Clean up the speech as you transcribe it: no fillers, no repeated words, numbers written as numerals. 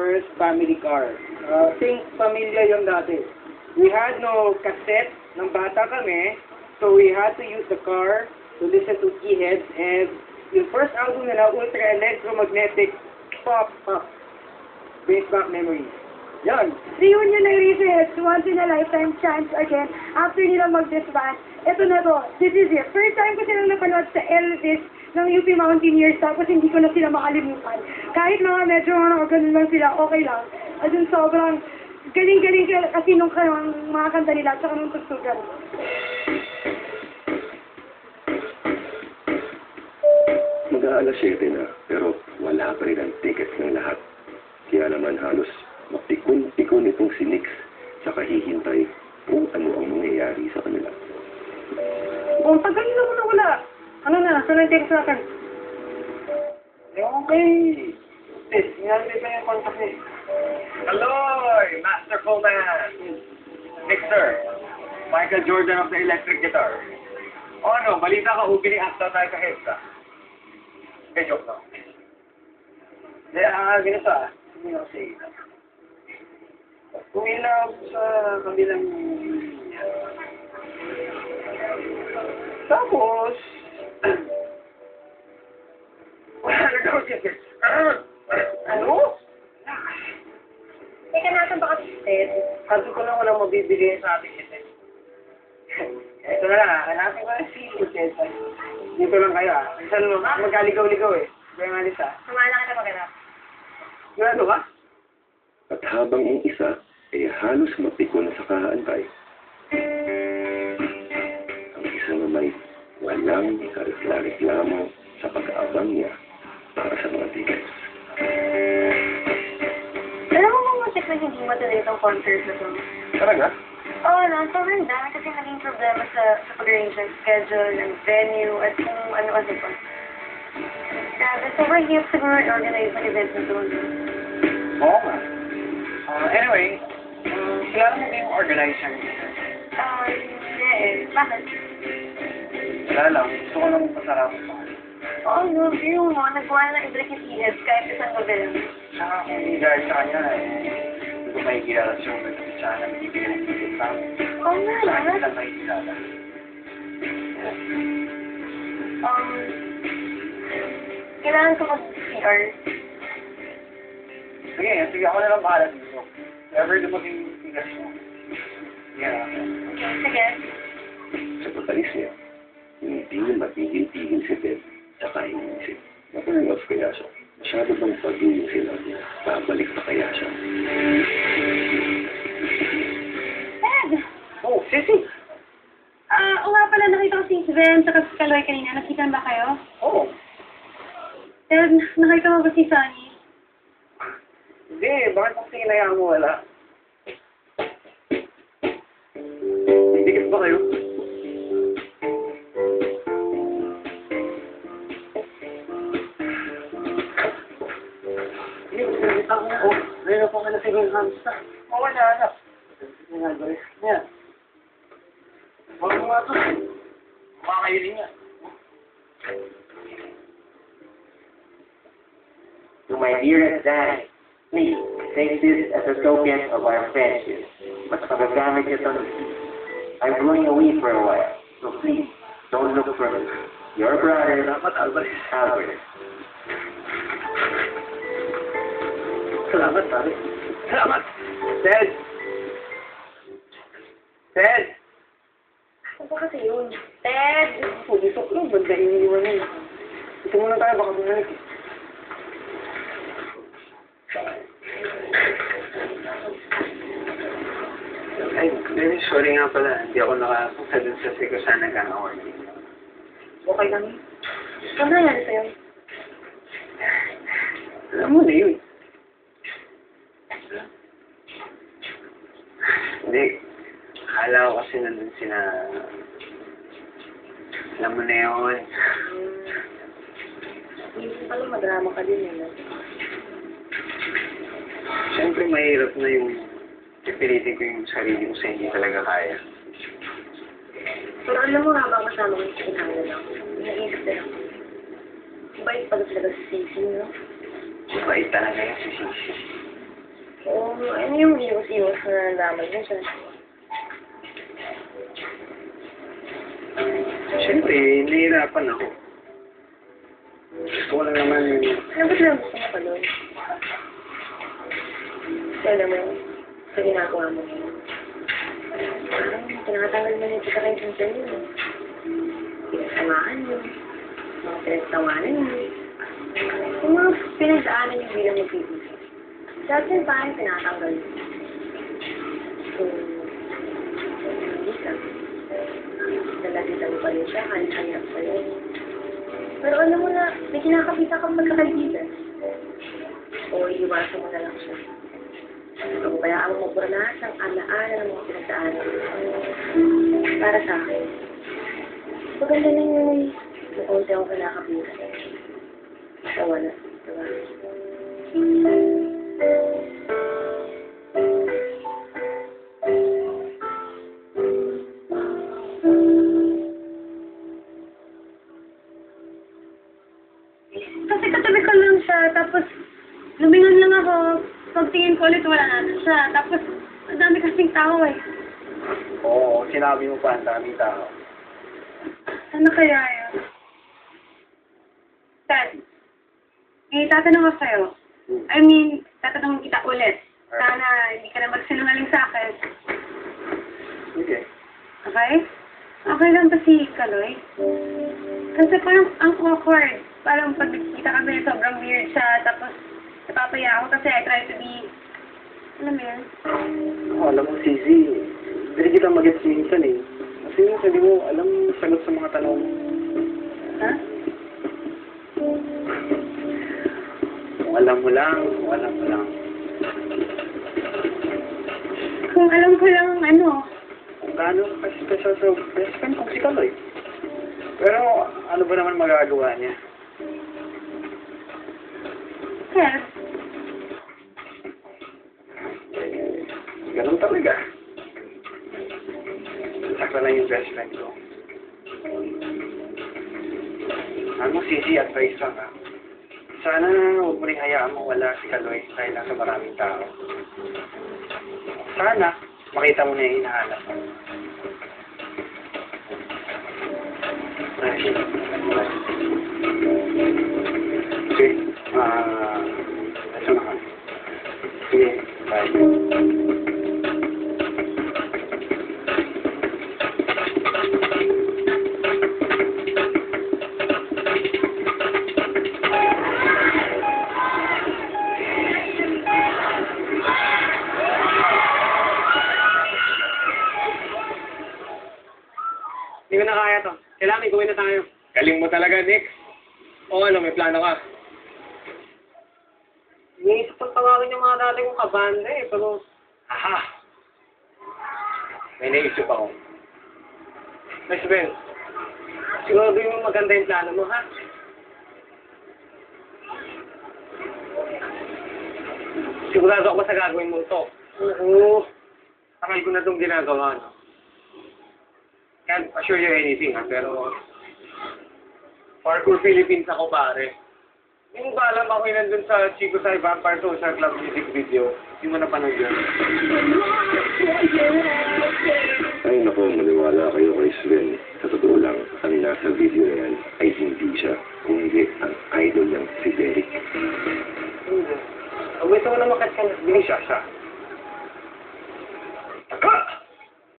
first family car. Think pamilya yung dati. We had no cassette ng bata kami, so we had to use the car to listen to keyheads, and yung first album nila, Ultra Electromagnetic Pop Up. Brings back memories. Yan. Reunion ng Razorheads, once in a lifetime chance again, after nila mag-disband. Ito na to, this is it. First time ko silang napanood sa Elvis ng UP Mountaineers, tapos hindi ko na sila makalimutan. Kahit mga medyo ganun lang sila, okay lang. As in, sobrang galing-galing kasi nung mga kanta nila, at saka nung tugtugan. Mag-aalas 7 na, pero wala pa rin ang tickets ng lahat. Kaya naman halos mapikon-pikon itong si Nix, saka hihintay kung ano ang mangyayari sa kanila. Oh, tagal nila mo na wala. Ano na, saan ang text sa akin? Okay. Hinalipin pa yung contact niya. Hello, Masterful Man! Mixer, Michael Jordan of the electric guitar. O ano, balita ka, opening act daw tayo sa Hexa. Okay, joke lang. Ganito hindi ako sa ina. Umilaw sa kabilang tapos, wala na daw siya. Ano? Teka natin baka Ted. Sabi ko lang walang mabibigay sa ating ito. Ito na lang, hanapin ko ng si Ted. Dito lang kayo Minsan magkaligaw-ligaw Kaya nga Lisa. Sumala ka na maganda. Sigurado ba? At habang ang isa ay halos mapikon sa kaantay, ang isa naman walang kareklamo sa pag-aabang niya para sa mga tickets. Alam mo mamutik na hindi matuloy itong concert na to. Talaga? Oo, sobrang dami kasi naging problema sa pag-arrange ng schedule, ng venue, at kung ano-ano pa. Grabe, sobrang hirap siguro i-organize ng event na to. Oo nga. Anyway, kilala mo ba yung organizer? Bakit? Wala lang, gusto ko lang pasarap sa Oo, no, yung mo, nagawa na i-break yung ihip kahit isang gabi lang. Saka kung hindi dahil sa kanya hindi ko may relasyon na kasi siya na nagbibigay ng ticket sa amin. Oo nga, Sa akin lahat. lang may kilala. Kailangan ko mag-CR. Sige, ako na lang bahala dito. Ever dumating yung tigas mo. Yeah. Sige. Sa pagkalis niya, hindi niya matigil-tigil si Ted sa iniisip. Napalingas kaya siya. Masyado bang pag-iing sila niya? Babalik pa kaya siya? Ted! Oh, Sissy! Oo nga pala, nakita ko si Sven at si Kaloy kanina. Nakita ba kayo? Oo. Ted, nakita mo ba si Sunny? Hindi, bakit kasi hinayaan mo wala? Ticket ba kayo? Oh, mayroon po ka na siguro hamster. Oo, wala na. Yan. Wala mo nga ito. Makakailin niya. To my dearest Dad, please take this as a token of our friendship. But magagamit ito ng I'm going away for a while, so please don't look for me. Your brother, Albert. Salamat, pare. Salamat! Ted! Ted! Ano ba kasi yun? Ted! Pulisok lang, banda iniwan na Ito muna tayo, baka bumalik Ay, baby, sorry nga pala. Hindi ako nakapunta dun sa Sikosan nag-award. Okay kami. Ano nangyari sa'yo? Alam mo na yun. Hindi. Akala ko kasi nandun sina... Alam mo na yun. Hindi pala madrama ka din eh. Siyempre, mahirap na yung pipilitin ko yung sarili ko sa hindi talaga kaya. Pero alam mo nga ba kasama ko yung kinala lang? Naisip na lang. Bait pala talaga si Sisi, no? Mabait talaga yung si Sisi. Oo, ano yung iwas-iwas na nalaman mo siya? Siyempre, nahihirapan ako. Gusto ko lang naman yung... Ano ba sila gusto mo pa doon? Kaya mo, sa ginagawa mo ngayon. Parang tinatanggal mo na yung pagkakaintindihan yun. Pinagsamahan mo. Mga pinagtawanan mo. Yung mga pinagdaanan yung bilang magpipisa. Dahil yun parang tinatanggal mo. So, hindi ka. Nalagitan pa rin siya, kahit-hanap sa'yo. Pero alam mo na, may kinakapita kang magkakaibigan. O iiwasan mo na lang siya. So, kaya mo lahat ng alaala ng mga pinagdaanan. Para sa akin, maganda na yung nakunti akong kinakapita. Sa wala, diba? Kasi katabi ko lang siya, tapos lumingon lang ako. Pagtingin ko ulit, wala na siya. Tapos, ang dami kasing tao eh. Oo, sinabi mo pa, ang daming tao. Ano kaya yun? Ted, tatanong ako sa'yo. I mean, tatanungin kita ulit. Sana hindi ka na magsinungaling sa akin. Okay. Okay? Okay lang ba si Kaloy? Kasi parang ang awkward. Parang pag nakikita kami, sobrang weird siya. Tapos, napapaya ako kasi I try to be, alam mo yun? Alam mo, Sisi, hindi kita mag-gets minsan eh. Kasi minsan di mo alam sagot sa mga tanong. Ha? Kung alam mo lang, kung alam mo lang. Kung alam ko lang ano, Kung gaano kasi special sa best friend kung si Kaloy. Pero ano ba naman magagawa niya? Ted, Ganun talaga. Sakta lang yung best friend ko. Ano mo, Sisi, advice lang ha. Sana huwag mo rin hayaan mo wala si Kaloy dahil lang sa maraming tao. Sana makita mo na yung hinahanap mo. Okay. Ito na ka. Sige, bye. Hindi ko na kaya to. Kailangan may gawin na tayo. Galing mo talaga, Nick. O ano, may plano ka? Iniisip kong tawagin yung mga dati kong kabanda eh, pero Aha! May naisip ako. Miss Ben, siguraduhin mo maganda yung plano mo, ha? Sigurado ako sa gagawin mo to. Oo. Takal ko na itong ginagawa, no? Can't assure you anything, ha? Pero, Parkour Philippines ako, pare. Hindi mo ba alam ako yung nandun sa Chico Sai Vampire Social Club music video? Hindi mo napanood yun. Ay naku, maniwala kayo kay Sven. Sa totoo lang, ang nasa video na yan ay hindi siya, kundi ang idol niyang si Derek. Hindi. Gusto ko na makatkan. Hindi siya.